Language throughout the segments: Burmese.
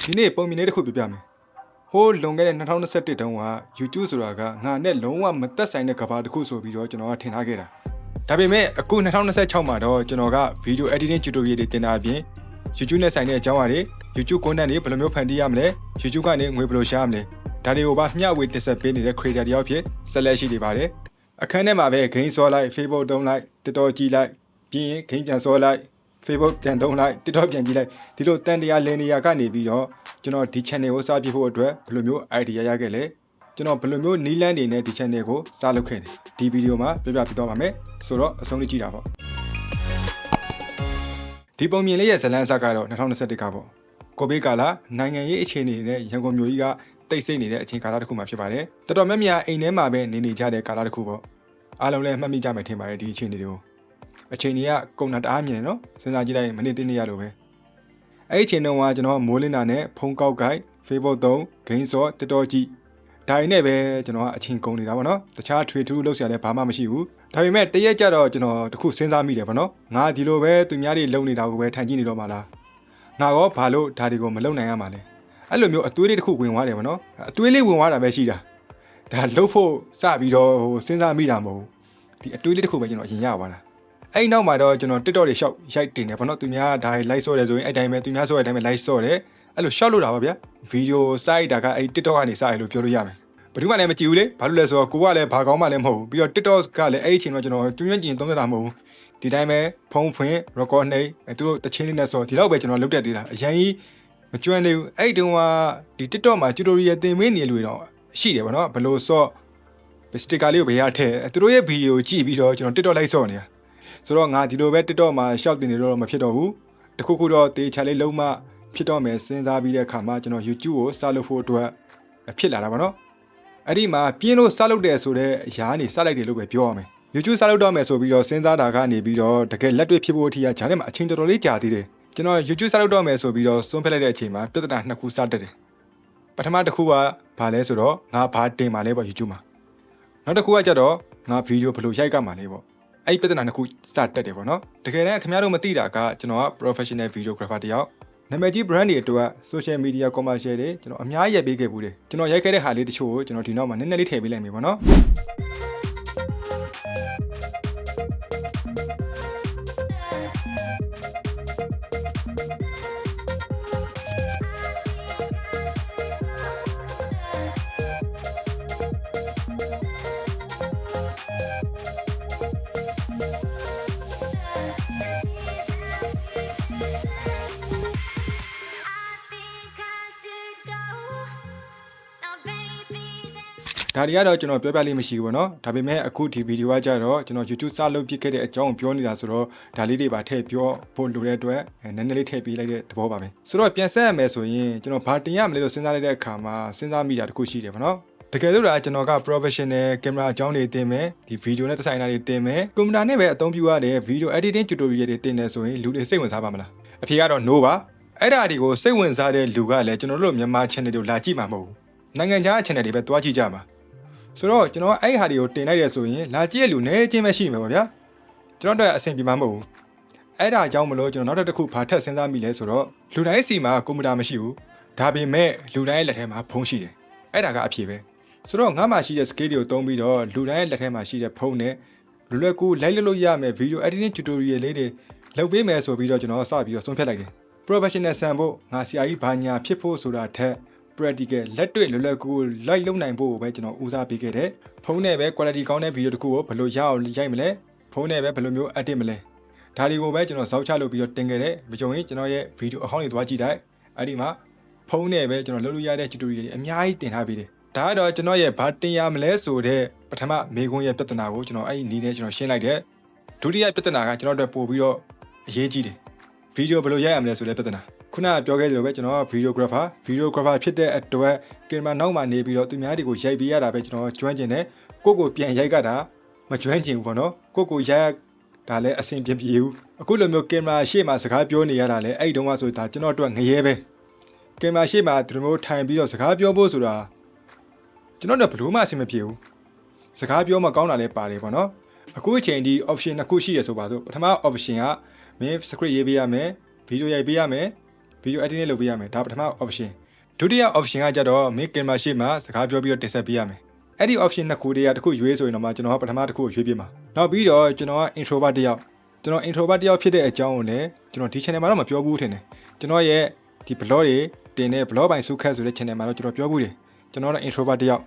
ဒီနေ့ပုံမြင်လေးတစ်ခုပြပြမယ်ဟိုးလွန်ခဲ့တဲ့2021တုန်းက YouTube ဆိုတာကငါနဲ့လုံးဝမသက်ဆိုင်တဲ့ကဘာတစ်ခုဆိုပြီးတော့ကျွန်တော်ကထင်ထားခဲ့တာဒါပေမဲ့အခု2026မှာတော့ကျွန်တော်က Video Editing Tutorial တွေတင်တာအပြင် YouTube နဲ့ဆိုင်တဲ့အကြောင်းအရာတွေ YouTube content တွေဘယ်လိုမျိုးဖန်တီးရမလဲ YouTube ကနေငွေဘယ်လိုရှာရမလဲဒါတွေကိုပါမျှဝေတင်ဆက်ပေးနေတဲ့ creator တယောက်ဖြစ်ဆက်လက်ရှိနေပါတယ်အခန်းထဲမှာပဲ game ဆောလိုက် Facebook တုံးလိုက် TikTok ကြည့်လိုက်ပြီးရင် game ပြန်ဆောလိုက် Facebook ပြန်တုံးလိုက် TikTok ပြန်ကြည့်လိုက်ဒီလိုတန်တရားလင်းနေရကနေပြီးတော့ကျွန်တော်ဒီ channel ကိုစပြဖို့အတွက်ဘယ်လိုမျိုး idea ရခဲ့လဲကျွန်တော်ဘယ်လိုမျိုးနီးလန်းနေနဲ့ဒီ channel ကိုစလုပ်ခဲ့တယ်ဒီဗီဒီယိုမှာပြပြပြသွားပါမယ်ဆိုတော့အဆုံးထိကြည့်တာပေါ့ဒီပုံမြင်လေးရဲ့ဇလန်းအစကတော့2021ကပေါ့ကိုဗစ်ကာလနိုင်ငံရေးအခြေအနေနဲ့ရန်ကုန်မြို့ကြီးကတိတ်ဆိတ်နေတဲ့အချိန်ကာလတစ်ခုမှဖြစ်ပါတယ်တော်တော်များများအိမ်ထဲမှာပဲနေကြတဲ့ကာလတစ်ခုပေါ့အားလုံးလည်းမှတ်မိကြမယ်ထင်ပါတယ်ဒီအခြေအနေတွေကိုအချိန်ကြီးကကုန်တာတအားမြင်တယ်နော်စဉ်းစားကြည့်လိုက်ရင်မိနစ်1နေ့ရလို့ပဲအဲ့ဒီအချိန်တုန်းကကျွန်တော်မိုးလင်းတာနဲ့ဖုန်းကောက်ကိုက် Facebook သုံး game ဆော့ TikTok ကြည့်ဒါရင်းနဲ့ပဲကျွန်တော်ကအချိန်ကုန်နေတာပေါ့နော်တခြားထွေထူးလုပ်စရာလည်းဘာမှမရှိဘူးဒါပေမဲ့တရက်ကြတော့ကျွန်တော်တခုစဉ်းစားမိတယ်ပေါ့နော်ငါဒီလိုပဲသူများတွေလုံနေတာကိုပဲထိုင်ကြည့်နေတော့မှလားငါရောဘာလို့ဒါတွေကိုမလုံနိုင်ရမှာလဲအဲ့လိုမျိုးအသွေးလေးတစ်ခုဝင်သွားတယ်ပေါ့နော်အသွေးလေးဝင်သွားတာပဲရှိတာဒါလှုပ်ဖို့စပြီးတော့စဉ်းစားမိတာမဟုတ်ဒီအသွေးလေးတစ်ခုပဲကျွန်တော်အရင်ရသွားတာအဲ့နောက်မှာတော့ကျွန်တော် TikTok တွေရှောက်ရိုက်တင်တယ်ပေါ့နော်သူများဒါ live ဆော့တယ်ဆိုရင်အဲ့တိုင်းပဲသူများဆော့တဲ့အတိုင်းပဲ live ဆော့တယ်အဲ့လိုရှောက်လို့တာပါဗျာဗီဒီယိုစိုက်တာကအဲ့ TikTok ကနေစရလို့ပြောလို့ရမယ်ဘယ်သူမှလည်းမကြည့်ဘူးလေဘာလို့လဲဆိုတော့ကိုကလည်းဘာကောင်းမှလည်းမဟုတ်ဘူးပြီးတော့ TikTok ကလည်းအဲ့ဒီအချိန်မှာကျွန်တော်ကျွမ်းကျွမ်းကျင်သုံးသပ်တာမဟုတ်ဘူးဒီတိုင်းပဲဖုန်းဖွင့် record နှိပ်သူတို့တချင်းလေးနဲ့ဆော့ဒီလောက်ပဲကျွန်တော်လုပ်တတ်သေးတာအရင်ကြီးမကျွမ်းသေးဘူးအဲ့တုန်းကဒီ TikTok မှာ tutorial သင်ပေးနေလို့တော့ရှိတယ်ဗောနော်ဘယ်လိုဆော့ sticker လေးကိုဘယ်ရထည့်သူတို့ရဲ့ဗီဒီယိုကြည့်ပြီးတော့ကျွန်တော် TikTok လိုက်ဆော့နေတာဆိုတော့ငါဒီလိုပဲ TikTok မှာရှောက်တင်နေတော့မဖြစ်တော့ဘူးတခုခုတော့တေချာလေးလုံးမဖြစ်တော့မယ်စဉ်းစားပြီးတဲ့အခါမှာကျွန်တော် YouTube ကိုစလုပ်ဖို့အတွက်ဖြစ်လာတာဗောနော်အဲ့ဒီမှာပြင်းလို့စလုပ်တယ်ဆိုတဲ့အရာကနေစလိုက်တယ်လို့ပဲပြောရမယ် YouTube စလုပ်တော့မယ်ဆိုပြီးတော့စဉ်းစားတာကနေပြီးတော့တကယ်လက်တွေ့ဖြစ်ဖို့အထိကဂျားထဲမှာအချိန်တော်တော်လေးကြာသေးတယ်ကျွန်တော် YouTube စလုပ်တော့မယ်ဆိုပြီးတော့စွန့်ဖက်လိုက်တဲ့အချိန်မှာပြဿနာနှစ်ခုစတက်တယ်ပထမတစ်ခုကဘာလဲဆိုတော့ငါဘာတင်มาလဲပေါ့ YouTube မှာနောက်တစ်ခုကကြတော့ငါဗီဒီယိုဘယ်လိုရိုက်ကမှာလဲပေါ့အဲ့ဒီပြဿနာနှစ်ခုစတက်တယ်ပေါ့နော်တကယ်တမ်းခင်ဗျားတို့မသိတာကကျွန်တော်က professional videographer တယောက်နာမည်ကြီး brand တွေအတွက် social media commercial တွေကျွန်တော်အများကြီးရိုက်ပေးခဲ့ဘူးတယ်ကျွန်တော်ရိုက်ခဲ့တဲ့ဟာလေးတချို့ကိုကျွန်တော်ဒီနောက်မှာနည်းနည်းလေးထည့်ပေးလိုက်မယ်ပေါ့နော်ဒါတွေကတော့ကျွန်တော်ပြောပြလေးမရှိဘူးပေါ့နော်ဒါပေမဲ့အခုဒီဗီဒီယိုကကြတော့ကျွန်တော် YouTube စလုပ်ပြခဲ့တဲ့အကြောင်းကိုပြောနေတာဆိုတော့ဒါလေးတွေပါထည့်ပြောဖို့လိုတဲ့အတွက်နည်းနည်းလေးထည့်ပေးလိုက်တဲ့သဘောပါပဲဆိုတော့ပြန်ဆက်ရမယ်ဆိုရင်ကျွန်တော်ဘာတင်ရမလဲလို့စဉ်းစားလိုက်တဲ့အခါမှာစဉ်းစားမိတာတခုရှိတယ်ပေါ့နော်တကယ်လို့ကျွန်တော်က professional camera အကြောင်းတွေတင်မယ်ဒီဗီဒီယိုနဲ့သက်ဆိုင်တာတွေတင်မယ်ကွန်ပျူတာနဲ့ပဲအသုံးပြုရတဲ့ video editing tutorial တွေတင်တယ်ဆိုရင်လူတွေစိတ်ဝင်စားပါမလားအဖြေကတော့ no ပါအဲ့ဒါတွေကိုစိတ်ဝင်စားတဲ့လူကလည်းကျွန်တော်တို့မြန်မာ channel တွေကိုလာကြည့်မှာမဟုတ်ဘူးနိုင်ငံခြား channel တွေပဲတွားကြည့်ကြမှာဆိုတော့ကျွန်တော်အဲ့ဟာတွေကိုတင်လိုက်ရဆိုရင်လာကြည့်ရလူနည်းချင်းပဲရှိမှာပါဗျာကျွန်တော်တို့အဆင်ပြေမှာမဟုတ်ဘူးအဲ့ဒါအကြောင်းမလို့ကျွန်တော်နောက်တစ်ခုဘာထက်စဉ်းစားမိလဲဆိုတော့လူတိုင်းစီမှာကွန်ပျူတာမရှိဘူးဒါပေမဲ့လူတိုင်းရဲ့လက်ထဲမှာဖုန်းရှိတယ်အဲ့ဒါကအဖြေပဲဆိုတော့ငါမှရှိတဲ့ skill တွေကိုသုံးပြီးတော့လူတိုင်းရဲ့လက်ထဲမှာရှိတဲ့ဖုန်းနဲ့လွယ်ကူလိုက်လို့ရမယ် video editing tutorial လေးတွေလုပ်ပေးမယ်ဆိုပြီးတော့ကျွန်တော်စပြီးတော့ဆုံးဖြတ်လိုက်တယ် professional ဆန်ဖို့ငါဆရာကြီးဘာညာဖြစ်ဖို့ဆိုတာထက်practical လက်တွေ့လွယ်ကူလိုက်လုပ်နိုင်ဖို့ပဲကျွန်တော်ဦးစားပေးခဲ့တယ်ဖုန်းနဲ့ပဲ quality ကောင်းတဲ့ဗီဒီယိုတစ်ခုကိုဘယ်လိုရအောင်ရိုက်မလဲဖုန်းနဲ့ပဲဘယ်လိုမျိုး edit မလဲဒါတွေကိုပဲကျွန်တော်စောက်ချလုပ်ပြီးတော့တင်ခဲ့တယ်မကြုံရင်ကျွန်တော်ရဲ့ဗီဒီယိုအကောင့်တွေသွားကြည့်လိုက်အဲ့ဒီမှာဖုန်းနဲ့ပဲကျွန်တော်လုပ်လို့ရတဲ့ tutorial တွေအများကြီးတင်ထားပေးတယ်ဒါကတော့ကျွန်တော်ရဲ့ဘာတင်ရမလဲဆိုတဲ့ပထမမေခွန်းရဲ့ပြဿနာကိုကျွန်တော်အဲ့ဒီနည်းနဲ့ကျွန်တော်ရှင်းလိုက်တယ်ဒုတိယပြဿနာကကျွန်တော်တို့ပို့ပြီးတော့အရေးကြီးတယ်ဗီဒီယိုဘယ်လိုရိုက်ရမလဲဆိုတဲ့ပြဿနာခုနကပြောခဲ့သလိုပဲကျွန်တော်က videographer ဖြစ်တဲ့အတွက်ကင်မရာနောက်မှာနေပြီးတော့သူများတွေကိုရိုက်ပေးရတာပဲကျွန်တော်ကျွမ်းကျင်တယ်ကိုကိုပြန်ရိုက်ကတာမကျွမ်းကျင်ဘူးပေါ့နော်ကိုရိုက်ဒါလည်းအဆင်ပြေဘူးအခုလိုမျိုးကင်မရာရှေ့မှာစကားပြောနေရတာလည်းအဲ့တုန်းကဆိုဒါကျွန်တော်တို့ငရဲပဲကင်မရာရှေ့မှာဒီလိုမျိုးထိုင်ပြီးတော့စကားပြောဖို့ဆိုတာကျွန်တော်တို့ဘယ်လို့မှအဆင်မပြေဘူးစကားပြောမှကောင်းတာလည်းပါတယ်ပေါ့နော်အခုအချိန်ဒီ option နှစ်ခုရှိရဆိုပါစို့ပထမ option ကမင်း script ရေးပေးရမယ်ဗီဒီယိုရိုက်ပေးရမယ် video editing လုပ်ပေးရမယ်ဒါပထမ option ဒုတိယ option ကကြတော့မင်းကင်မရာရှေ့မှာစကားပြောပြီးတော့တင်ဆက်ပေးရမယ်အဲ့ဒီ option နှစ်ခုတည်းကတစ်ခုရွေးဆိုရင်တော့မှကျွန်တော်ကပထမတစ်ခုကိုရွေးပြမှာနောက်ပြီးတော့ကျွန်တော်က introvert တယောက်ကျွန်တော် introvert တယောက်ဖြစ်တဲ့အကြောင်းကိုလည်းကျွန်တော်ဒီ channel မှာတော့မပြောဘူးထင်တယ်ကျွန်တော်ရဲ့ဒီ blog တွေတင်တဲ့ blog ပိုင်းစုခတ်ဆိုတဲ့ channel မှာတော့ကျွန်တော်ပြောဘူးတယ်ကျွန်တော်က introvert တယောက်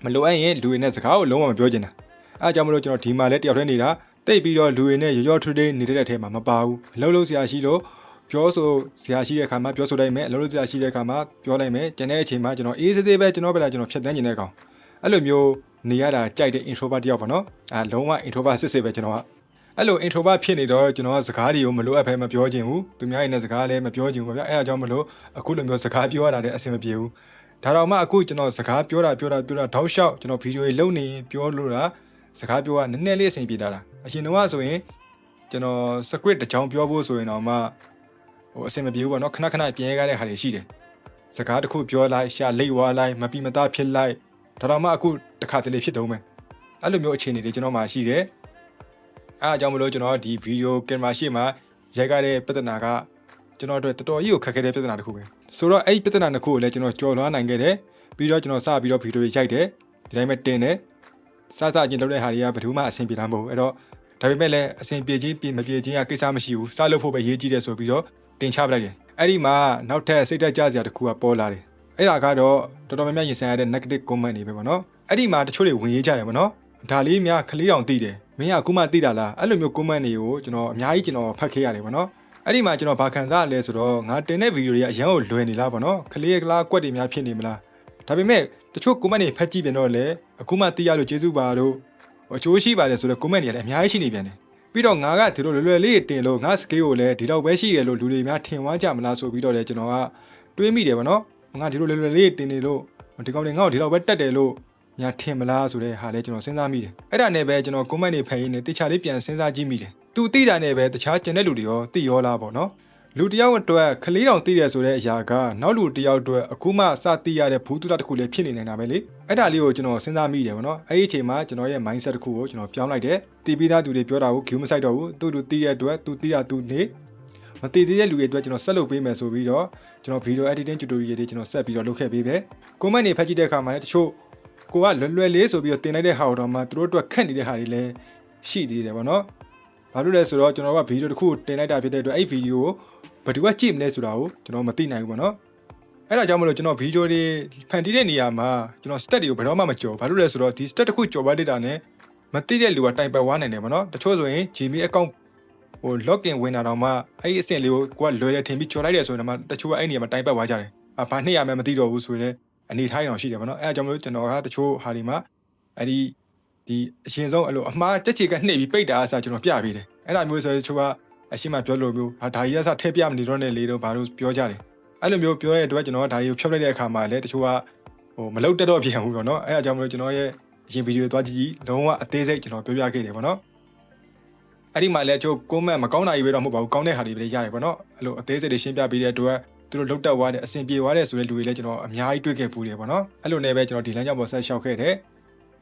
မလိုအပ်ရင်လူတွေနဲ့စကားကိုလုံးဝမပြောချင်တာအဲအကြောင်းမလို့ကျွန်တော်ဒီမှာလည်းတယောက်တည်းနေတာတိတ်ပြီးတော့လူတွေနဲ့ရောထူးထူးနေတဲ့အထဲမှာမပါဘူးအလုံးလုံးဆရာရှိလို့ပြောဆိုဆရာရှိတဲ့အခါမှာပြောဆိုလိုက်မယ်အလုံးလုံးဆရာရှိတဲ့အခါမှာပြောလိုက်မယ်ကျန်တဲ့အချိန်မှာကျွန်တော်အေးစေးပဲကျွန်တော်ပဲလာကျွန်တော်ဖြတ်တန်းနေတဲ့ကောင်အဲ့လိုမျိုးနေရတာကြိုက်တဲ့ introvert တယောက်ပေါ့နော်လုံးဝ introvert စစ်ပဲကျွန်တော်ကအဲ့လို introvert ဖြစ်နေတော့ကျွန်တော်ကစကားတွေကိုမလိုအပ်ဘဲမပြောချင်ဘူးသူများရဲ့နဲ့စကားလည်းမပြောချင်ဘူးဗျအဲ့အကြောင်းမလို့အခုလိုမျိုးစကားပြောရတာလည်းအဆင်မပြေဘူးဒါတော့မှအခုကျွန်တော်စကားပြောတာတောက်လျှောက်ကျွန်တော်ဗီဒီယိုတွေလုပ်နေပြောလို့တာစကားပြောကနည်းနည်းလေးအဆင်ပြေတာလားအရင်တော့ဆိုရင်ကျွန်တော် script တစ်ချောင်းပြောဖို့ဆိုရင်တော့မှအဆင်မပြေဘူးပေါ့နော်ခဏခဏပြင်ရတဲ့ဟာတွေရှိတယ်စကားတစ်ခုပြောလိုက်ရှာလိတ်ဝါလိုက်မပြီးမသားဖြစ်လိုက်ဒါတော့မှအခုတစ်ခါတလေဖြစ်တုံးမယ်အဲ့လိုမျိုးအခြေအနေတွေကျွန်တော်မှရှိတယ်အားအကြောင်းမလို့ကျွန်တော်ဒီဗီဒီယိုကင်မရာရှေ့မှာရိုက်ရတဲ့ပြဿနာကကျွန်တော်တို့တော်တော်ကြီးကိုခက်ခဲတဲ့ပြဿနာတစ်ခုပဲဆိုတော့အဲ့ဒီပြဿနာတစ်ခုကိုလည်းကျွန်တော်ကြော်လွှမ်းနိုင်ခဲ့တယ်ပြီးတော့ကျွန်တော်စပြီးတော့ဗီဒီယိုတွေရိုက်တယ်ဒီတိုင်းပဲတင်တယ်စစချင်းလုပ်တဲ့ဟာတွေကဘယ်သူမှအဆင်ပြေတာမဟုတ်ဘူးအဲ့တော့ဒါပေမဲ့လည်းအဆင်ပြေခြင်းမပြေခြင်းကကိစ္စမရှိဘူးစလုပ်ဖို့ပဲရေးကြည့်တယ်ဆိုပြီးတော့တင်ချပလိုက်တယ်အဲ့ဒီမှာနောက်ထပ်စိတ်တက်ကြစရာတစ်ခုကပေါ်လာတယ်အဲ့ဒါကတော့တော်တော်များများရင်ဆိုင်ရတဲ့ negative comment တွေပဲပေါ့နော်အဲ့ဒီမှာတချို့တွေဝင်ရေးကြတယ်ပေါ့နော်ဒါလေးများခလေးအောင်သိတယ်မင်းကအခုမှသိတာလားအဲ့လိုမျိုး comment တွေကိုကျွန်တော်အများကြီးကျွန်တော်ဖတ်ခဲ့ရတယ်ပေါ့နော်အဲ့ဒီမှာကျွန်တော်ဘာခံစားရလဲဆိုတော့ငါတင်တဲ့ဗီဒီယိုတွေကအရန်ကိုလွယ်နေလားပေါ့နော်ခလေးကလားကွက်တွေများဖြစ်နေမလားဒါပေမဲ့တချို့ comment တွေဖတ်ကြည့်ပြန်တော့လေအခုမှသိရလို့ကျေးဇူးပါတို့အကျိုးရှိပါတယ်ဆိုတော့ comment တွေလည်းအများကြီးရှိနေပြန်တယ်ပြီးတော့ငါကဒီလိုလွယ်လွယ်လေးတင်လို့ငါ scale ကိုလည်းဒီတော့ပဲရှိရလို့လူတွေများထင်ဝါကြမလားဆိုပြီးတော့လေကျွန်တော်ကတွေးမိတယ်ပေါ့နော်ငါဒီလိုလွယ်လွယ်လေးတင်နေလို့ဒီကောင်တွေငါ့ကိုဒီတော့ပဲတက်တယ်လို့ညာထင်မလားဆိုတဲ့ဟာလည်းကျွန်တော်စဉ်းစားမိတယ်အဲ့ဒါနဲ့ပဲကျွန်တော် comment တွေဖတ်ရင်းနဲ့တခြားလေးပြန်စဉ်းစားကြည့်မိတယ်သူသိတာနဲ့ပဲတခြားကျန်တဲ့လူတွေရောသိရောလားပေါ့နော်လူတယောက်အတွက်ခလေးတောင်သိတယ်ဆိုတဲ့အရာကနောက်လူတယောက်အတွက်အခုမှစသိရတဲ့ဘူးတူတာတစ်ခုလည်းဖြစ်နေနေတာပဲလေအဲ့ဒါလေးကိုကျွန်တော်စဉ်းစားမိတယ်ပေါ့နော်အဲ့ဒီအချိန်မှာကျွန်တော်ရဲ့ mindset တစ်ခုကိုကျွန်တော်ပြောင်းလိုက်တယ်တီးပြီးသားသူတွေပြောတာကို view မဆိုင်တော့ဘူးသူတို့သိတဲ့အတွက်သူသိတာသူနေမသိသေးတဲ့လူတွေအတွက်ကျွန်တော်ဆက်လုပ်ပေးမယ်ဆိုပြီးတော့ကျွန်တော် video editing tutorial တွေကျွန်တော်ဆက်ပြီးတော့လုပ်ခဲ့ပေးပဲ comment တွေဖတ်ကြည့်တဲ့အခါမှာလည်းတချို့ကိုကလွယ်လေးဆိုပြီးတော့တင်လိုက်တဲ့ဟာတော့မှသူတို့အတွက်ခက်နေတဲ့ဟာတွေလည်းရှိသေးတယ်ပေါ့နော်ဘာလို့လဲဆိုတော့ကျွန်တော်ကဗီဒီယိုတစ်ခုတင်လိုက်တာဖြစ်တဲ့အတွက်အဲ့ဗီဒီယိုကိုဘယ်သူကကြည့်မလဲဆိုတာကိုကျွန်တော်မသိနိုင်ဘူးပေါ့နော်အဲ့ဒါကြောင့်မလို့ကျွန်တော်ဗီဒီယိုတွေဖန်တီးတဲ့နေရာမှာကျွန်တော် stat တွေကိုဘယ်တော့မှမကြော်ဘာလို့လဲဆိုတော့ဒီ stat တစ်ခုကြော်သွားတဲ့တာနဲ့မသိတဲ့လူကတိုင်ပတ်ဝါနိုင်တယ်ပေါ့နော်တချို့ဆိုရင် Gmail account ဟို login ဝင်တာတော့မှအဲ့ဒီအဆင့်လေးကိုလွယ်တယ်ထင်ပြီးကြော်လိုက်တယ်ဆိုရင်တော့တချို့ကအဲ့နေရာမှာတိုင်ပတ်ဝါကြတယ်ဘာနှစ်ရမှမသိတော့ဘူးဆိုရင်အနေထားအောင်ရှိတယ်ပေါ့နော်အဲအကြောင်းမလို့ကျွန်တော်ကတချို့ဟာဒီမှာအဲ့ဒီအရင်ဆုံးအဲ့လိုအမှားတက်ချေကနှိပ်ပြီးပိတ်တာအစားကျွန်တော်ပြပေးတယ်အဲ့ဒါမျိုးဆိုရင်တချို့ကအရှိမပြောလို့မျိုးဒါကြီးကစထည့်ပြမနေတော့နဲ့လေတော့ဘာလို့ပြောကြတယ်အဲ့လိုမျိုးပြောတဲ့အတွက်ကျွန်တော်ကဒါကြီးကိုဖြုတ်လိုက်တဲ့အခါမှာလည်းတချို့ကဟိုမလုတ်တက်တော့ပြန်ဘူးပေါ့နော်အဲအကြောင်းမလို့ကျွန်တော်ရဲ့အရင်ဗီဒီယိုသွားကြည့်လုံးဝအသေးစိတ်ကျွန်တော်ပြောပြခဲ့တယ်ပေါ့နော်အဲ့ဒီမှာလည်းချို့ comment မကောင်းတာကြီးပဲတော့မဟုတ်ပါဘူးကောင်းတဲ့ဟာတွေပဲရတယ်ပေါ့နော်အဲ့လိုအသေးစိတ်တွေရှင်းပြပေးတဲ့အတွက်သူတို့လုတ်တက်သွားတဲ့အဆင်ပြေသွားတဲ့ဆိုတဲ့လူတွေလည်းကျွန်တော်အများကြီးတွေ့ခဲ့ပူတယ်ပေါ့နော်အဲ့လိုနဲ့ပဲကျွန်တော်ဒီလမ်းကြောင်းပေါ်ဆက်လျှောက်ခဲ့တယ်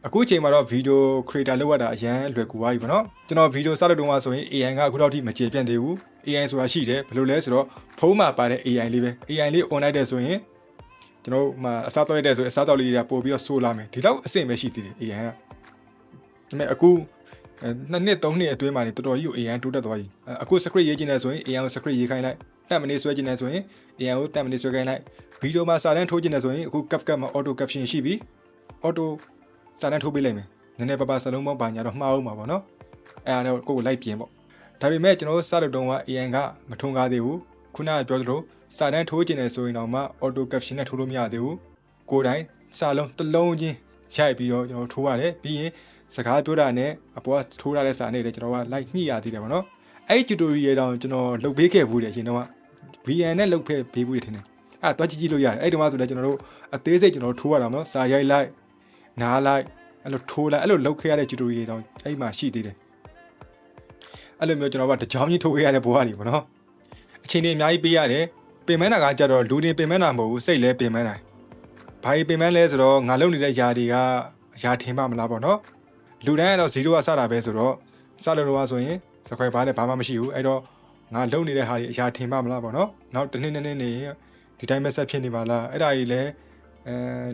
အခုချိန်မှာတော့ video creator လုပ်ရတာအရန်လွယ်ကူသွားပြီပေါ့နော်ကျွန်တော် video စလုပ်တုန်းကဆိုရင် AI ကအခုတော့ထိမကျေပြန့်သေးဘူး AI ဆိုတာရှိတယ်ဘယ်လိုလဲဆိုတော့ဖုန်းမှာပါတဲ့ AI လေးပဲ AI လေး on လိုက်တဲ့ဆိုရင်ကျွန်တော်မှအစားတောက်ရတဲ့ဆိုရင်အစားတောက်လေးတွေကပို့ပြီးတော့ဆိုးလာမယ်ဒီတော့အဆင့်ပဲရှိသေးတယ် AI ကဒါပေမဲ့အခု2နှစ်3နှစ်အတွင်းမှာနေတော်တော်ကြီးကို AI တိုးတက်သွားပြီအခု script ရေးချင်တယ်ဆိုရင် AI ကို script ရေးခိုင်းလိုက်10မိနစ်ဆွဲချင်တယ်ဆိုရင် AI ကို10မိနစ်ဆွဲခိုင်းလိုက်ဗီဒီယိုမှာစာတန်းထိုးချင်တယ်ဆိုရင်အခု CapCut မှာ auto caption ရှိပြီ auto စာတန်းထိုးပေးလိုက်မယ်နည်းနည်းပါးပါးစလုံးပေါင်းပါညာတော့မှားအောင်ပါပေါ့နော်အဲ့ဒါတော့ကိုယ်လိုက်ပြင်ပေါ့ဒါပေမဲ့ကျွန်တော်တို့စတဲ့တုန်းက AI ကမထုံကားသေးဘူးခုနကပြောသလိုစာတန်းထိုးချင်တယ်ဆိုရင်တော့မှ auto caption နဲ့ထိုးလို့မရသေးဘူးကိုယ်တိုင်စာလုံးတစ်လုံးချင်းရိုက်ပြီးတော့ကျွန်တော်ထိုးရတယ်ပြီးရင်စကားပြောတာနဲ့အပေါ်ကထိုးရတဲ့စာနဲ့လည်းကျွန်တော်ကလိုက်ညှိရသေးတယ်ပေါ့နော်အဲ့ဒီ tutorial တောင်ကျွန်တော်လုပ်ပေးခဲ့ဘူးတယ်ရှင်တော့ VN နဲ့လုပ်ခဲ့ပေးဘူးတယ်ထင်တယ်အဲ့တော့ကြည့်ကြည့်လို့ရတယ်အဲ့ဒီမှာဆိုလည်းကျွန်တော်တို့အသေးစိတ်ကျွန်တော်တို့ထိုးရတာပေါ့နော်စာရိုက်လိုက်နားလိုက်အဲ့လိုထိုးလိုက်အဲ့လိုလုပ်ခဲ့ရတဲ့ tutorial တောင်အဲ့မှာရှိသေးတယ်အဲ့လိုမျိုးကျွန်တော်ကတကြောင်ကြီးထိုးခဲ့ရတဲ့ဘဝတွေပေါ့နော်အချိန်တွေအများကြီးပေးရတယ်ပင်မန်းတာကကြတော့လူတွေပင်မန်းတာမဟုတ်ဘူးစိတ်လည်းပင်မန်းတာဘာကြီးပင်မန်းလဲဆိုတော့ငါလုပ်နေတဲ့ຢာတွေကအရာထင်ပါမလားပေါ့နော်လူတိုင်းကတော့0ကစတာပဲဆိုတော့စလို့တော့ဆိုရင်စခွဲဘာနဲ့ဘာမှမရှိဘူးအဲ့တော့ဟ ငါလုံနေတဲ့ဟာတွေအရာထင်ပါမလားပေါ့နော်နောက်တစ်နှစ်နေဒီတိုင်းပဲဆက်ဖြစ်နေပါလားအဲ့ဒါကြီးလည်း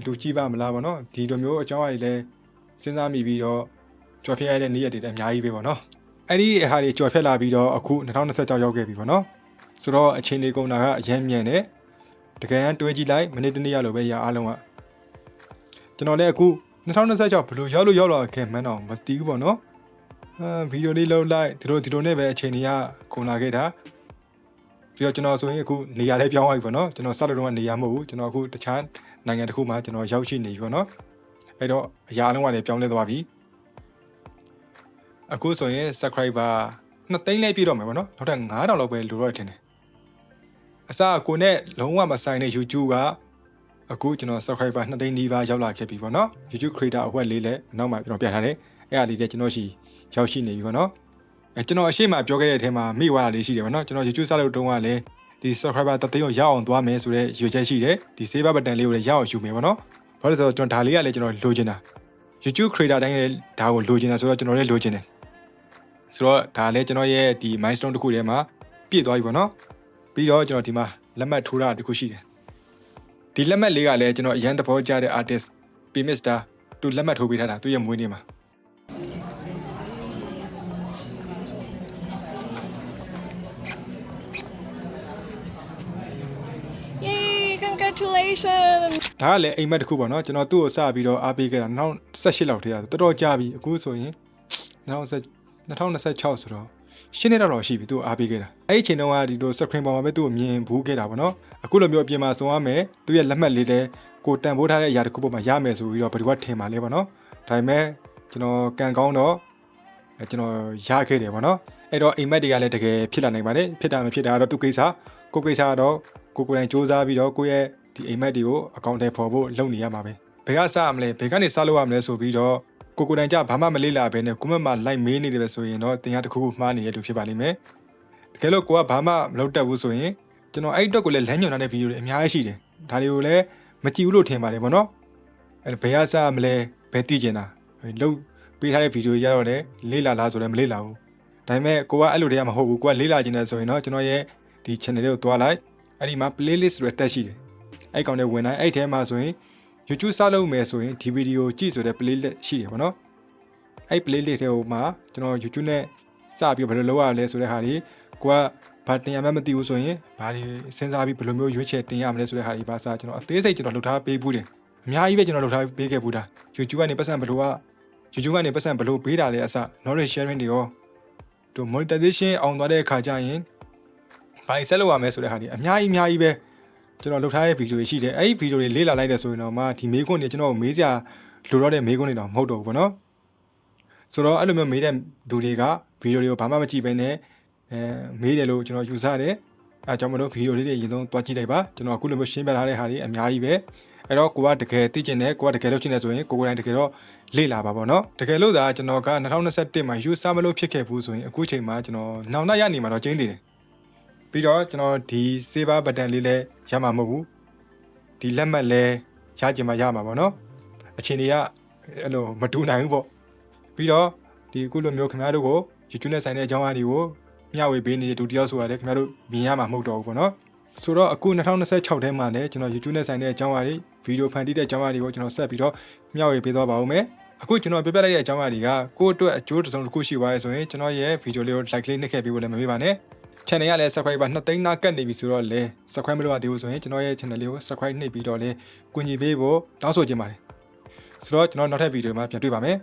လူကြည့်ပါမလားပေါ့နော်ဒီလိုမျိုးအကြောင်းအရာတွေလည်းစဉ်းစားမိပြီးတော့ကြော်ဖြတ်ရတဲ့နေ့ရက်တွေလည်းအများကြီးပဲပေါ့နော်အဲ့ဒီဟာတွေကြော်ဖြတ်လာပြီးတော့အခု2026ရောက်ခဲ့ပြီပေါ့နော်ဆိုတော့အချိန်လေးကုန်တာကအရင်မြန်တယ်တကယ်တမ်းတွေးကြည့်လိုက်မိနစ်တစ်နေ့ရလို့ပဲရအားလုံးကကျွန်တော်လည်းအခု2026ဘယ်လိုရောက်လာခဲ့မှန်းတော့မသိဘူးပေါ့နော်ဗီဒီယိုလေးလုပ်လိုက်ဒီလိုနဲ့ပဲအချိန်ကြီးကကုန်လာခဲ့တာပြီးတော့ကျွန်တော်ဆိုရင်အခုနေရာလေးပြောင်းသွားပြီပေါ့နော်ကျွန်တော်စတဲ့တုန်းကနေရာမဟုတ်ဘူးကျွန်တော်အခုတခြားနိုင်ငံတစ်ခုမှာကျွန်တော်ရောက်ရှိနေပြီပေါ့နော်အဲ့တော့အရာအလုံးကလည်းပြောင်းလဲသွားပြီအခုဆိုရင် subscriber 2သိန်းလေးပြည့်တော့မယ်ပေါ့နော်နောက်ထပ်9000လောက်ပဲလိုတော့ထင်တယ်အစကိုနဲ့လုံးဝမဆိုင်တဲ့ YouTube ကအခုကျွန်တော် subscriber 2သိန်းနီးပါးရောက်လာခဲ့ပြီပေါ့နော် YouTube creator အဝက်လေးလည်းနောက်မှကျွန်တော်ပြထားတယ်အဲ့အလေးလည်းကျွန်တော်ရှိရောက်ရှိနေပြီပေါ့နော်ကျွန်တော်အရှိမပြောခဲ့တဲ့အထဲမှာမိသွားတာလေးရှိတယ်ပေါ့နော်ကျွန်တော် YouTube စလုပ်တုန်းကလည်းဒီ subscriber 3သိန်းကိုရအောင်သွားမယ်ဆိုတဲ့ရွေချက်ရှိတယ်ဒီ save button လေးကိုလည်းရအောင်ယူမယ်ပေါ့နော်ဘာလို့လဲဆိုတော့ကျွန်တော်ဒါလေးကလည်းကျွန်တော်လိုချင်တာ YouTube creator တိုင်းလည်းဒါကိုလိုချင်တာဆိုတော့ကျွန်တော်လည်းလိုချင်တယ်ဆိုတော့ဒါလည်းကျွန်တော်ရဲ့ဒီ milestone တစ်ခုထဲမှာပြည့်သွားပြီပေါ့နော်ပြီးတော့ကျွန်တော်ဒီမှာလက်မှတ်ထိုးတာတစ်ခုရှိတယ်ဒီလက်မှတ်လေးကလည်းကျွန်တော်အရန်သဘောကျတဲ့ artist P-Mister သူလက်မှတ်ထိုးပေးထားတာသူရဲ့မွေးနေ့မှာCongratulations ဒါကလည်းအိမ်မက်တစ်ခုပေါ့နော်ကျွန်တော်သူ့ကိုစပြီးတော့အားပေးခဲ့တာ2018လောက်ထဲကတော်တော်ကြာပြီအခုဆိုရင်2026ဆိုတော့ရှင်းနေတော့ရှိပြီသူ့ကိုအားပေးခဲ့တာအဲ့ဒီအချိန်တုန်းကဒီလို screen ပေါ်မှာပဲသူ့ကိုမြင်ဘူးခဲ့တာပေါ့နော်အခုလိုမျိုးအပြင်မှာစုံရမယ်သူ့ရဲ့လက်မှတ်လေးလည်းကိုတန်ဖိုးထားတဲ့အရာတစ်ခုပေါ်မှာရမယ်ဆိုပြီးတော့ဘယ်သူကထင်ပါလဲပေါ့နော်ဒါပေမဲ့ကျွန်တော်ကန်ကောင်းတော့ကျွန်တော်ရခဲ့တယ်ပေါ့နော်အဲ့တော့အိမ်မက်တွေကလည်းတကယ်ဖြစ်လာနိုင်ပါတယ်ဖြစ်တာမဖြစ်တာကတော့သူ့ကိစ္စကိုကိစ္စကတော့ကိုယ်တိုင်စူးစမ်းပြီးတော့ကိုယ့်ရဲ့ဒီအိမ်မက်တွေကိုအကောင့်ထဲပေါ်ဖို့လုပ်နေရမှာပဲဘယ်ကစရမလဲဘယ်ကနေစလုပ်ရမလဲဆိုပြီးတော့ကိုယ်တိုင်ကြဘာမှမလေ့လာဘဲနဲ့ကိုမက်မှာလိုက်မေးနေတယ်ပဲဆိုရင်တော့တင်ရတစ်ခုခုမှားနေတဲ့လူဖြစ်ပါလိမ့်မယ်တကယ်လို့ကိုကဘာမှမလုပ်တတ်ဘူးဆိုရင်ကျွန်တော်အဲ့အတွက်ကိုလည်းလမ်းညွှန်ထားတဲ့ဗီဒီယိုတွေအများကြီးရှိတယ်ဒါတွေကိုလည်းမကြည့်ဘူးလို့ထင်ပါတယ်ပေါ့နော်အဲ့ဘယ်ကစရမလဲဘယ်သိကျင်တာလုပ်ပေးထားတဲ့ဗီဒီယိုတွေကြတော့လည်းလေ့လာလားဆိုလည်းမလေ့လာဘူးဒါပေမဲ့ကိုကအဲ့လိုတည်းကမဟုတ်ဘူးကိုကလေ့လာကျင်တယ်ဆိုရင်တော့ကျွန်တော်ရဲ့ဒီ channel လေးကိုတွားလိုက်အဲ့ဒီမှာ playlist ဆိုတဲ့တက်ရှိတယ်အဲ့ကောင်တွေဝင်တိုင်းအဲ့ထဲမှာဆိုရင် YouTube စလုပ်မယ်ဆိုရင်ဒီဗီဒီယိုကြည့်ဆိုတဲ့ playlist ရှိတယ်ပေါ့နော်အဲ့ playlist ထဲမှာကျွန်တော် YouTube နဲ့စပြီးဘယ်လိုလုပ်ရလဲဆိုတဲ့ဟာတွေကိုကဘာတင်ရမှမသိဘူးဆိုရင်ဘာတွေစဉ်းစားပြီးဘယ်လိုမျိုးရွေးချယ်တင်ရမလဲဆိုတဲ့ဟာတွေပါစကျွန်တော်အသေးစိတ်ကျွန်တော်လုပ်ထားပေးဘူးတယ်အများကြီးပဲကျွန်တော်လုပ်ထားပေးခဲ့ဘူးတာ YouTube ကနေပတ်စံဘယ်လိုက YouTube ကနေပတ်စံဘယ်လိုပေးတာလဲအစ knowledge sharing တွေရောတို့ monetization အောင်သွားတဲ့အခါကျရင်ဘာဆက်လုပ်ရမလဲဆိုတဲ့ဟာတွေအများကြီးပဲကျွန်တော်လုပ်ထားတဲ့ဗီဒီယိုတွေရှိတယ်အဲ့ဒီဗီဒီယိုတွေလေ့လာလိုက်တယ်ဆိုရင်တော့မှဒီမေးခွန်းတွေကျွန်တော်မေးစရာလိုတော့တဲ့မေးခွန်းတွေတော့မဟုတ်တော့ဘူးပေါ့နော်ဆိုတော့အဲ့လိုမျိုးမေးတဲ့လူတွေကဗီဒီယိုတွေကိုဘာမှမကြည့်ဘဲနဲ့မေးတယ်လို့ကျွန်တော်ယူဆတယ်အဲကြောင့်မလို့ဗီဒီယိုလေးတွေအရင်ဆုံးတွားကြည့်လိုက်ပါကျွန်တော်အခုလိုမျိုးရှင်းပြထားတဲ့ဟာတွေအများကြီးပဲအဲ့တော့ကိုကတကယ်သိကျင်တယ်ကိုကတကယ်လုပ်ချင်တယ်ဆိုရင်ကိုယ်တိုင်တကယ်တော့လေ့လာပါပေါ့နော်တကယ်လို့သာကျွန်တော်က2021မှာ user မလို့ဖြစ်ခဲ့ဘူးဆိုရင်အခုချိန်မှာကျွန်တော်နောင်နှရနေမှာတော့ကျင်းသေးတယ်ပြီးတော့ကျွန်တော်ဒီ save button လေးလည်းရမှာမဟုတ်ဘူးဒီလက်မှတ်လည်းရကြမှာရမှာပေါ့နော်အချိန်တွေကအဲ့လိုမတူနိုင်ဘူးပေါ့ပြီးတော့ဒီအခုလိုမျိုးခင်ဗျားတို့ကို YouTube နဲ့ဆိုင်တဲ့အကြောင်းအရာတွေကိုမျှဝေပေးနေတဲ့ဒုတိယဆိုရတယ်ခင်ဗျားတို့မြင်ရမှာမဟုတ်တော့ဘူးပေါ့နော်ဆိုတော့အခု2026ထဲမှာလည်းကျွန်တော် YouTube နဲ့ဆိုင်တဲ့အကြောင်းအရာတွေဗီဒီယိုဖန်တီးတဲ့အကြောင်းအရာတွေကိုကျွန်တော်ဆက်ပြီးတော့မျှဝေပေးသွားပါဦးမယ်အခုကျွန်တော်ပြပြလိုက်တဲ့အကြောင်းအရာတွေကကိုယ့်အတွက်အကျိုးတစ်စုံတစ်ခုရှိပါရဲဆိုရင်ကျွန်တော်ရဲ့ဗီဒီယိုလေးကို like လေးနှိပ်ခဲ့ပေးဖို့လည်းမမေ့ပါနဲ့ channel ကလည်း subscriber 2သိန်းနားကတ်နေပြီဆိုတော့လေ subscribe မလုပ်ရသေးဘူးဆိုရင်ကျွန်တော်ရဲ့ channel လေးကို subscribe နှိပ်ပြီးတော့လေကူညီပေးဖို့တောင်းဆိုချင်ပါတယ်ဆိုတော့ကျွန်တော်နောက်ထပ်ဗီဒီယိုမှာပြန်တွေ့ပါမယ်